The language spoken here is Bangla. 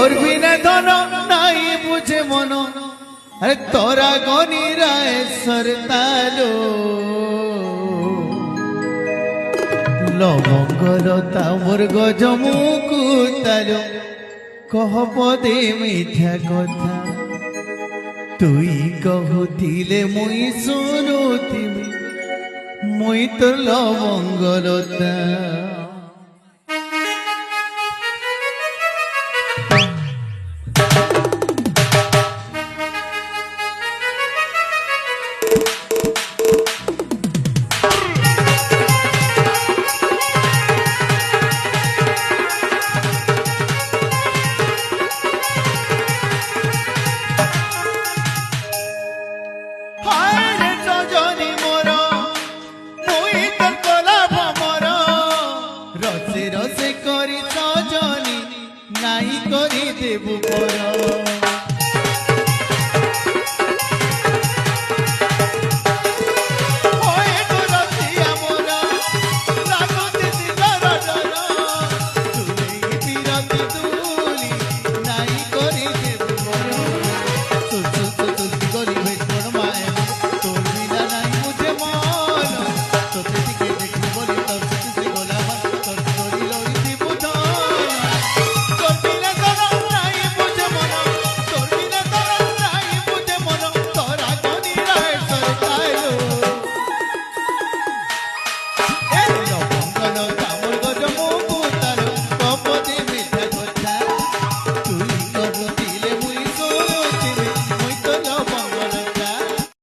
করবি না ধন নাই বুঝে মন আরে তোরা গনি রায় সরতালো লবঙ্গলতা মোর গজমুকু তালো কহ পদে মিঠা কথা তুই কহুলে মুই শুনুথিবি মুই তোর লবঙ্গলতা রসে রসে করি সজনী নাই করি দেবু পর